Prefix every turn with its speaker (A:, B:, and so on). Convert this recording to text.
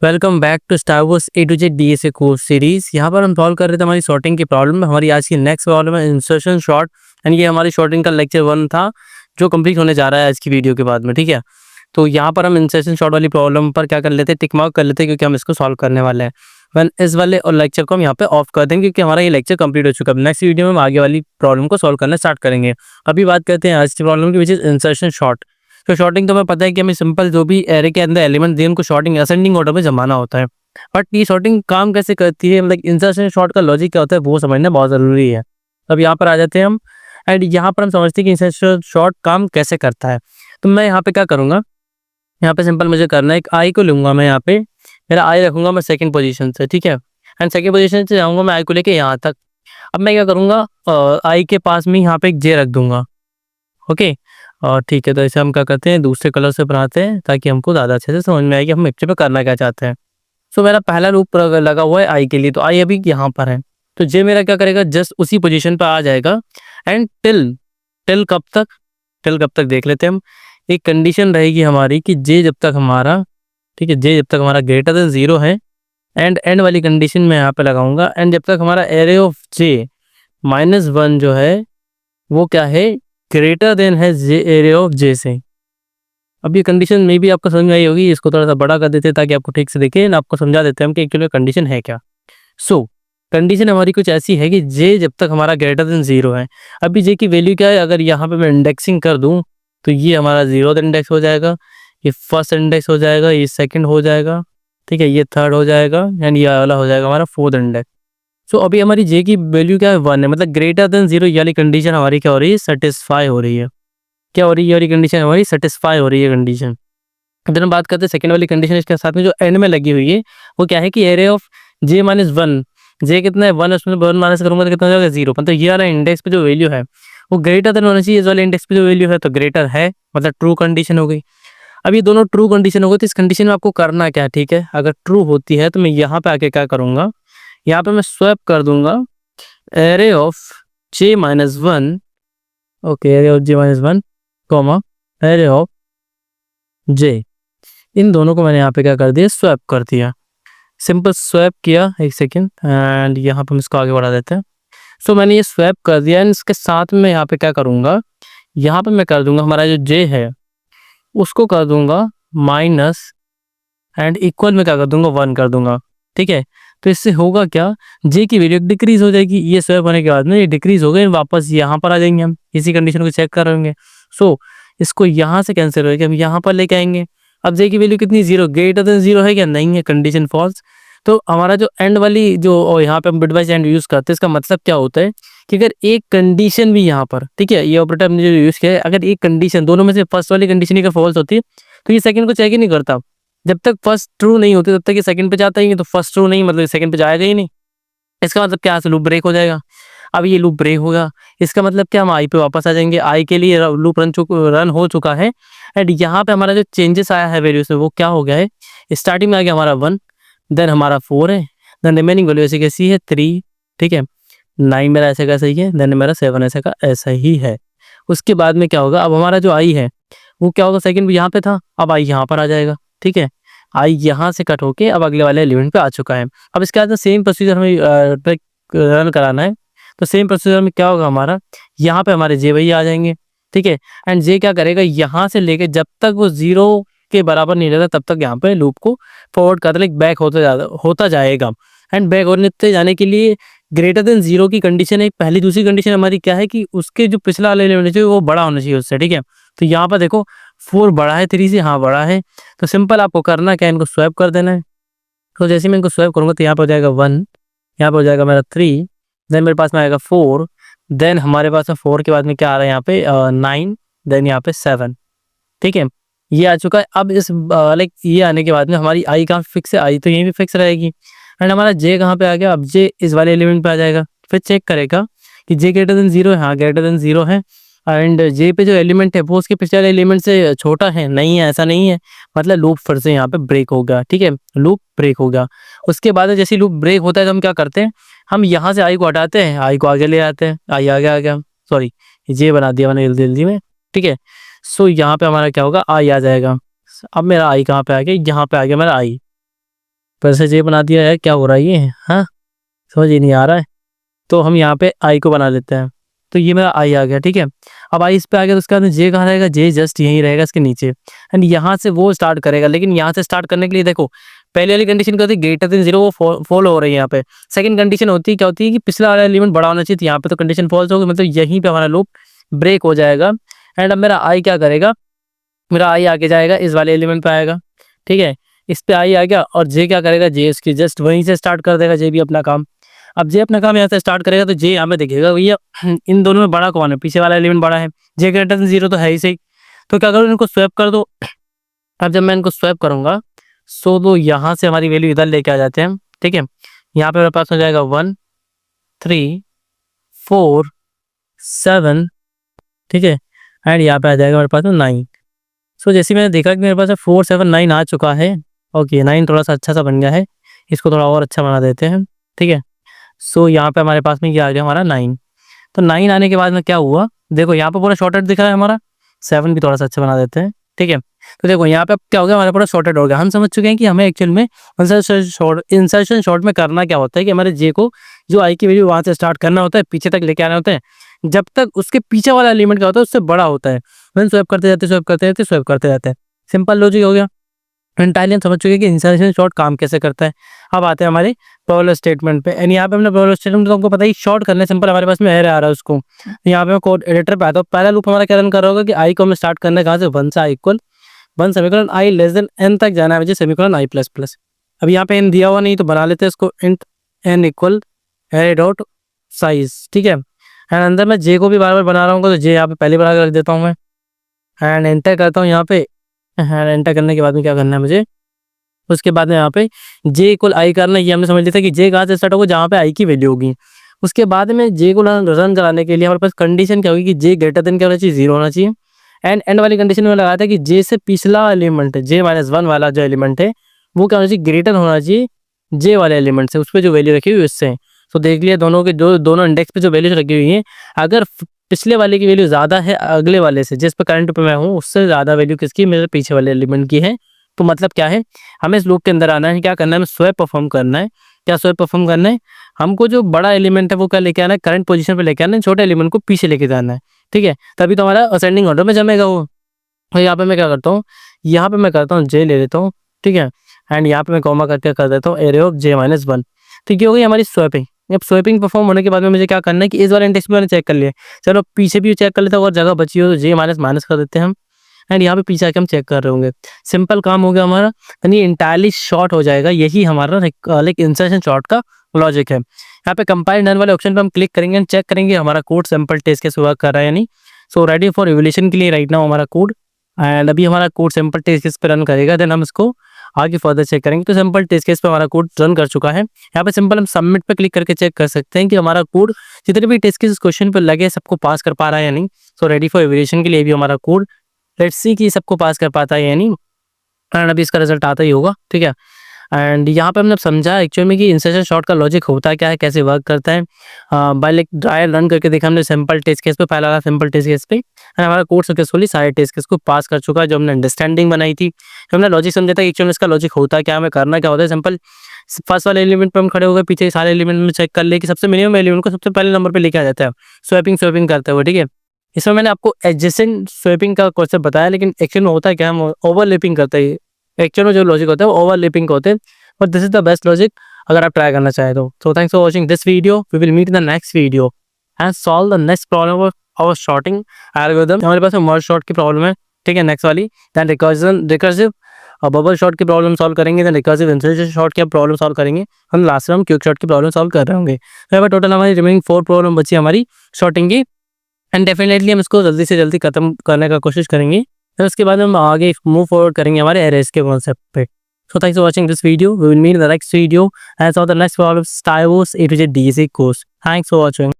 A: Welcome back to Star Wars A to Z DSA course series. यहाँ पर हम solve कर रहे थे हमारी शॉर्टिंग की प्रॉब्लम। हमारी आज की नेक्स्ट प्रॉब्लम है इंसर्शन शॉर्ट एंड ये हमारी शॉर्टिंग का लेक्चर 1 था जो कंप्लीट होने जा रहा है आज की वीडियो के बाद में। ठीक है, तो यहाँ पर हम इंसर्शन शॉर्ट वाली प्रॉब्लम पर क्या कर लेते हैं, टिक मार्क कर लेते हैं क्योंकि हम इसको सॉल्व करने वाले हैं। वन इस वाले और लेक्चर को हम यहाँ पे ऑफ कर देंगे क्योंकि हमारा ये लेक्चर कंप्लीट हो चुका है। नेक्स्ट वीडियो में हम आगे वाली प्रॉब्लम को सॉल्व करना स्टार्ट करेंगे। अभी बात करते हैं आज की प्रॉब्लम की, विच इज इंसर्शन शॉर्ट। तो शॉर्टिंग तो हमें पता है कि हमें सिंपल जो भी एरे के अंदर एलिमेंट दिए उनको शॉर्टिंग असेंडिंग ऑर्डर में जमाना होता है। बट ये शॉर्टिंग काम कैसे करती है, मतलब इंसर्शन शॉर्ट का लॉजिक क्या होता है वो समझना बहुत ज़रूरी है। अब यहाँ पर आ जाते हैं हम एंड यहाँ पर हम समझते हैं कि इंसर्शन शॉर्ट काम कैसे करता है। तो मैं यहाँ पे क्या करूँगा, यहाँ पे सिंपल मुझे करना है, एक आई को लूँगा मैं, यहाँ पे मेरा आई रखूँगा मैं सेकंड पोजीशन से। ठीक है, एंड सेकंड पोजीशन से जाऊँगा मैं आई को लेके यहाँ तक। अब मैं क्या करूँगा, आई के पास में यहाँ पे एक जे रख दूँगा। ओके, और ठीक है, तो इसे हम क्या करते हैं दूसरे कलर से बनाते हैं ताकि हमको ज़्यादा अच्छे से समझ में आए कि हम पिक्चर पे करना क्या चाहते हैं। सो मेरा पहला लूप लगा हुआ है आई के लिए, तो आई अभी यहाँ पर है, तो जे मेरा क्या करेगा, जस्ट उसी पोजीशन पर आ जाएगा। एंड टिल टिल कब तक, देख लेते हैं हम। एक कंडीशन रहेगी हमारी कि जे जब तक हमारा, ठीक है, जे जब तक हमारा ग्रेटर देन 0 है, एंड एंड वाली कंडीशन मैं यहाँ पे लगाऊंगा। एंड जब तक हमारा एरे ऑफ जे -1 जो है वो क्या है, ग्रेटर देन है जे एरे ऑफ जे से। अब ये कंडीशन में भी आपको समझ में आई होगी, इसको थोड़ा सा बड़ा कर देते हैं ताकि आपको ठीक से दिखे, ना आपको समझा देते हैं हम कि एक्चुअली कंडीशन है क्या। सो कंडीशन हमारी कुछ ऐसी है कि जे जब तक हमारा ग्रेटर देन 0 है। अभी जे की वैल्यू क्या है, अगर यहाँ पे मैं इंडेक्सिंग कर दूँ तो ये हमारा 0th इंडेक्स हो जाएगा, ये फर्स्ट इंडेक्स हो जाएगा, ये सेकंड हो जाएगा, ठीक है, ये थर्ड हो जाएगा, एंड ये वाला हो जाएगा हमारा 4th इंडेक्स। सो अभी हमारी जे की वैल्यू क्या है, 1 है, मतलब ग्रेटर देन 0 ये वाली कंडीशन हमारी क्या हो रही है, सेटिस्फाई हो रही है। क्या हो रही है, ये वाली कंडीशन हमारी सेटिस्फाई हो रही है कंडीशन। अब जब हम बात करते हैं सेकंड वाली कंडीशन, इसके साथ में जो एंड में लगी हुई है वो क्या है कि एरे ऑफ जे -1, जे कितना है 1, उसमें 1 माइनस करूंगा तो कितना हो जाएगा 0। मतलब ये वाला इंडेक्स पे जो वैल्यू है वो ग्रेटर देन होना चाहिए, इस वाले इंडेक्स पे जो वैल्यू है तो ग्रेटर है, मतलब ट्रू कंडीशन हो गई। अब ये दोनों ट्रू कंडीशन हो गई, तो इस कंडीशन में आपको करना क्या है, ठीक है, अगर ट्रू होती है तो मैं यहाँ पे आके क्या करूंगा, यहाँ पे मैं स्वैप कर दूंगा array of J-1, okay, array of J-1 comma array of J, इन दोनों को मैंने यहाँ पे क्या कर दिया, स्वैप कर दिया। सिंपल स्वैप किया, एक सेकेंड, एंड यहाँ पे हम इसको आगे बढ़ा देते हैं। सो मैंने ये स्वैप कर दिया एंड इसके साथ में यहाँ पे क्या करूँगा, यहाँ पे मैं कर दूंगा हमारा जो J है उसको कर दूंगा माइनस, एंड इक्वल में क्या कर दूंगा 1 कर दूंगा। ठीक है, तो इससे होगा क्या, जे की वैल्यू डिक्रीज हो जाएगी, ये स्वैप होने के बाद में ये डिक्रीज हो गए, वापस यहाँ पर आ जाएंगे, हम इसी कंडीशन को चेक कर रहे होंगे। सो इसको यहाँ से कैंसिल होगा, हम यहाँ पर लेके आएंगे। अब जे की वैल्यू कितनी, 0, ग्रेटर देन 0 है क्या, नहीं है, कंडीशन फॉल्स। तो हमारा जो एंड वाली जो यहाँ पे हम बिटवाइज एंड यूज करते हैं, इसका मतलब क्या होता है कि अगर एक कंडीशन भी यहाँ पर, ठीक है, ये ऑपरेटर हमने जो यूज किया है, अगर एक कंडीशन दोनों में से फर्स्ट वाली कंडीशन ही फॉल्स होती है तो ये सेकंड को चेक ही नहीं करता। जब तक फर्स्ट ट्रू नहीं होती तब तक ये सेकंड पे जाता ही नहीं, तो फर्स्ट ट्रू नहीं मतलब सेकंड पे जाएगा ही नहीं। इसका मतलब क्या, लूप ब्रेक हो जाएगा। अब ये लूप ब्रेक होगा, इसका मतलब क्या, हम आई पे वापस आ जाएंगे, आई के लिए लूप रन हो चुका है। एंड यहाँ पे हमारा जो चेंजेस आया है वैल्यूज में वो क्या हो गया है, स्टार्टिंग में आ गया हमारा 1, देन हमारा 4 है, देन रिमेनिंग वैल्यू ऐसे कैसी है 3, ठीक है, 9 मेरा ऐसे का सही है, देन मेरा 7 ऐसे का ऐसा ही है। उसके बाद में क्या होगा, अब हमारा जो आई है वो क्या होगा, सेकंड यहाँ पे था, अब आई यहाँ पर आ जाएगा। ठीक है, आई यहाँ से कट होके अब अगले वाले एलिमेंट पे आ चुका है। अब इसके बाद सेम प्रोसीजर हमें रन कराना है, तो सेम प्रोसीजर में क्या होगा, हमारा यहाँ पे हमारे जे वही आ जाएंगे। ठीक है, एंड जे क्या करेगा, यहाँ से लेके जब तक वो 0 के बराबर नहीं रहता तब तक यहाँ पे लूप को फॉरवर्ड करता है, बैक होता जाएगा। एंड बैक होते जाने के लिए ग्रेटर देन 0 की कंडीशन है पहली, दूसरी कंडीशन हमारी क्या है कि उसके जो पिछला वाला एलिमेंट है वो बड़ा होना चाहिए उससे। ठीक है, तो यहाँ पर देखो 4 बड़ा है 3 से, हाँ बड़ा है, तो सिंपल आपको करना क्या है, इनको स्वैप कर देना है। तो जैसे मैं इनको स्वैप करूँगा तो यहाँ पर हो जाएगा 1, यहाँ पर हो जाएगा मेरा 3, देन मेरे पास में आएगा 4, देन हमारे पास में 4 के बाद में क्या आ रहा है यहाँ पे 9, देन यहाँ पे 7। ठीक है, ये आ चुका है। अब इस लाइक ये आने के बाद में हमारी आई कहाँ फिक्स है, आई तो यहीं भी फिक्स रहेगी। एंड हमारा जे कहाँ पे आ गया, अब जे इस वाले एलिमेंट पे आ जाएगा, फिर चेक करेगा कि जे ग्रेटर देन 0 है, हाँ ग्रेटर देन 0 है। एंड जे पे जो एलिमेंट है वो उसके पिछले एलिमेंट से छोटा है, नहीं है, ऐसा नहीं है, मतलब लूप फिर से यहाँ पे ब्रेक हो गया। ठीक है, लूप ब्रेक हो गया। उसके बाद जैसे लूप ब्रेक होता है तो हम क्या करते हैं, हम यहाँ से आई को हटाते हैं, आई को आगे ले आते हैं, आई आगे आ गया, सॉरी जे बना दिया मैंने जल्दी में। ठीक है, सो यहाँ पे हमारा क्या होगा, आई आ जाएगा। अब मेरा आई कहाँ पे आ गया, यहाँ पे आ गया मेरा आई। पैसे जे बना दिया है, क्या हो रहा है ये? हाँ, समझ ही नहीं आ रहा है। तो हम यहाँ पे आई को बना लेते हैं। तो ये मेरा आई आ गया, ठीक है। अब आई इस पे आ गया तो उसके बाद में जे कहाँ रहेगा? जे जस्ट यहीं रहेगा इसके नीचे, एंड यहाँ से वो स्टार्ट करेगा। लेकिन यहाँ से स्टार्ट करने के लिए देखो, पहले वाली कंडीशन क्या होती है? ग्रेटर देन 0 वो फॉलो हो रही है यहाँ पे। सेकंड कंडीशन होती है क्या होती है कि पिछला वाला एलिमेंट बड़ा होना चाहिए, तो यहाँ पे तो कंडीशन फॉल्स होगी, मतलब यहीं पे हमारा लूप ब्रेक हो जाएगा। एंड अब मेरा आई क्या करेगा? मेरा आई आगे जाएगा, इस वाले एलिमेंट पे आएगा, ठीक है। इस पे आई आ गया और जे क्या करेगा? जे इसकी जस्ट वहीं से स्टार्ट कर देगा, जे भी अपना काम। अब जे अपना काम यहाँ से स्टार्ट करेगा तो जे यहाँ पे देखिएगा भैया इन दोनों में बड़ा कौन है? पीछे वाला एलिमेंट बड़ा है, जे ग्रेटर देन 0 तो है ही सही। तो क्या करो, इनको स्वैप कर दो। अब जब मैं इनको स्वैप करूंगा सो तो यहाँ से हमारी वैल्यू इधर लेके आ जाते हैं, ठीक है। यहाँ पे मेरे पास हो जाएगा 1 3 4 7, ठीक है। एंड यहाँ पे आ जाएगा मेरे पास 9। सो जैसे मैंने देखा कि मेरे पास 4 7 9 आ चुका है। ओके, 9 थोड़ा सा अच्छा सा बन गया है, इसको थोड़ा और अच्छा बना देते हैं, ठीक है। सो यहाँ पे हमारे पास में ये आ गया हमारा 9। तो 9 आने के बाद में क्या हुआ? देखो यहाँ पे पूरा शॉर्टेड दिख रहा है हमारा। 7 भी थोड़ा सा अच्छा बना देते हैं, ठीक है। तो देखो यहाँ पे अब क्या हो गया? हमारा पूरा शॉर्टेड हो गया। हम समझ चुके हैं कि हमें एक्चुअल में इंसर्शन शॉर्ट में करना क्या होता है कि हमारे जे को जो आई की वैल्यू वहाँ से स्टार्ट करना होता है, पीछे तक लेके आना होता है, जब तक उसके पीछे वाला एलिमेंट क्या होता है उससे बड़ा होता है। स्वैप करते जाते, स्वैप करते जाते, स्वैप करते जाते हैं। सिंपल लॉजिक हो गया। एंटायरली हम समझ चुके हैं कि इंसर्शन शॉर्ट काम कैसे करता है। अब आते हैं हमारे प्रोबेबल स्टेटमेंट पे। एंड यहाँ पे हमने प्रोबेबल स्टेटमेंट तो हमको पता ही, शॉर्ट करने सिंपल हमारे पास में एरर आ रहा है उसको। यहाँ पे मैं कोड एडिटर पे आता हूँ। पहला लूप हमारा क्या रन कर रहा होगा कि आई को हमें स्टार्ट करना है कहाँ से? 1 से I equal 1 semicolon I less than N तक जाना है मुझे, सेमीकोलन आई प्लस प्लस। अब यहाँ पे एन दिया हुआ नहीं तो बना लेते हैं इसको int n equal array dot size, ठीक है। एंड अंदर मैं जे को भी बार बार बना रहा हूँ तो जे यहाँ पे पहले बना कर देता हूँ मैं, एंड एंटर करता हूँ यहाँ पे। एंड एंटर करने के बाद में क्या करना है मुझे? उसके बाद में यहाँ पे जे इक्वल आई करना है। ये हमने समझ लिया था कि जे कहाँ से स्टार्ट होगा? जहाँ पे आई की वैल्यू होगी। उसके बाद में जे को रन कराने के लिए हमारे पास कंडीशन क्या होगी कि जे ग्रेटर देन क्या होना चाहिए? 0 होना चाहिए। एंड एंड वाली कंडीशन में लगाया था कि जे से पिछला एलिमेंट है, जे -1 वाला जो एलिमेंट है वो क्या होना चाहिए? ग्रेटर होना चाहिए जे वाले एलिमेंट से, उस पर जो वैल्यू रखी हुई उससे। तो देख लिया दोनों के जो दोनों इंडेक्स पे जो वैल्यूज रखी हुई है, अगर पिछले वाले की वैल्यू ज़्यादा है अगले वाले से, जिस पर करंट पे मैं हूँ उससे ज़्यादा वैल्यू किसकी? मेरे पीछे वाले एलिमेंट की है। तो मतलब क्या है? हमें इस लूप के अंदर आना है, क्या करना है? हमें स्वैप परफॉर्म करना है। क्या स्वैप परफॉर्म करना है? हमको जो बड़ा एलिमेंट है वो क्या लेके आना है? करंट पोजीशन पे लेके आना है, छोटे एलिमेंट को पीछे लेके जाना है, ठीक है। तभी तो हमारा असेंडिंग ऑर्डर में जमेगा वो। और यहाँ पे मैं क्या करता हूँ? यहाँ पे मैं करता हूँ जे ले लेता हूँ, ठीक है। एंड यहाँ पे मैं कॉमा करके कर देता हूँ एरे ऑफ j-1। तो ये हो गई हमारी स्वैपिंग। अब स्वैपिंग परफॉर्म होने के बाद में मुझे क्या करना है कि इस वाले इंडेक्स पे मैंने चेक कर लिया, चलो पीछे भी चेक कर लेता हूँ, अगर जगह बची हो तो j माइनस कर देते हैं हम। एंड यहाँ पे पीछे आके हम चेक कर रहे होंगे। सिंपल काम हो गया हमारा, यानी इंटायरली शॉर्ट हो जाएगा। यही हमारा लाइक इंसर्शन शॉर्ट का लॉजिक है। यहाँ पे कंपाइल डन वाले ऑप्शन पे हम क्लिक करेंगे एंड चेक करेंगे हमारा code sample test case work कर रहा है या नहीं। सो रेडी फॉर इवोल्यूशन के लिए राइट नाउ हमारा कोड, एंड अभी हमारा कोड सैंपल टेस्ट केस पे रन करेगा, देन हम इसको आगे फर्दर चेक करेंगे। तो सैंपल टेस्ट केस पे हमारा कोड रन कर चुका है। यहाँ पे सिंपल हम सबमिट पे क्लिक करके चेक कर सकते हैं कि हमारा कोड जितने भी टेस्ट केस क्वेश्चन पे लगे सबको पास कर पा रहा है या नहीं। सो रेडी फॉर इवोल्यूशन के लिए भी हमारा कोड, लेट्स सी कि सबको पास कर पाता है या नहीं। एंड अभी इसका रिजल्ट आता ही होगा, ठीक है। एंड यहाँ पे हमने समझा एक्चुअल में कि इंसर्शन शॉर्ट का लॉजिक होता क्या है, कैसे वर्क करता है। बाय लाइक ट्रायल रन करके देखा हमने सिंपल टेस्ट केस पे, पहला वाला सिंपल टेस्ट केस पे, एंड हमारा कोड सक्सेसफुली सारे टेस्ट केस को पास कर चुका है। जो हमने अंडरस्टैंडिंग बनाई थी, जो हमने लॉजिक समझा था एक्चुअल में इसका लॉजिक होता क्या, हमें करना क्या होता है। सिंपल फर्स्ट वाले एलिमेंट पे हम खड़े हो गए, पीछे सारे एलिमेंट में चेक कर ले कि सबसे मिनिमम एलिमेंट को सबसे पहले नंबर पे लेके आ जाता है, स्वैपिंग करते हुए, ठीक है। इसमें मैंने आपको एडजेसेंट स्वैपिंग का कॉन्सेप्ट बताया, लेकिन एक्चुअल में होता है क्या, हम ओवरलैपिंग करते हैं। एक्चुअल में जो लॉजिक होता है वो ओवरलैपिंग का होते हैं, but this is the best logic अगर आप ट्राई करना चाहें तो। So thanks for watching this video, we will meet in the next video and solve the next problem of our sorting algorithm. हमारे पास मर्ज शॉर्ट की प्रॉब्लम है, ठीक है, नेक्स्ट वाली। देन रिकर्सिव और बबल शॉर्ट की प्रॉब्लम सॉल्व करेंगे, देन रिकर्सिव इंसर्शन शॉर्ट की प्रॉब्लम सॉल्व करेंगे। हम लास्ट में हम क्विक शॉर्ट की प्रॉब्लम सॉल्व कर रहे होंगे। तो टोटल हमारी रिमेनिंग 4 प्रॉब्लम बची हमारी शॉर्टिंग की, एंड डेफिनेटली हम इसको जल्दी से जल्दी खत्म करने का कोशिश करेंगे। फिर उसके बाद हम आगे मूव फॉरवर्ड करेंगे हमारे एरेज के कॉन्सेप्ट पे। So thanks for watching this video. We will meet in the next video and solve the next problem, Stylus A to Z DSA course. Thanks for watching.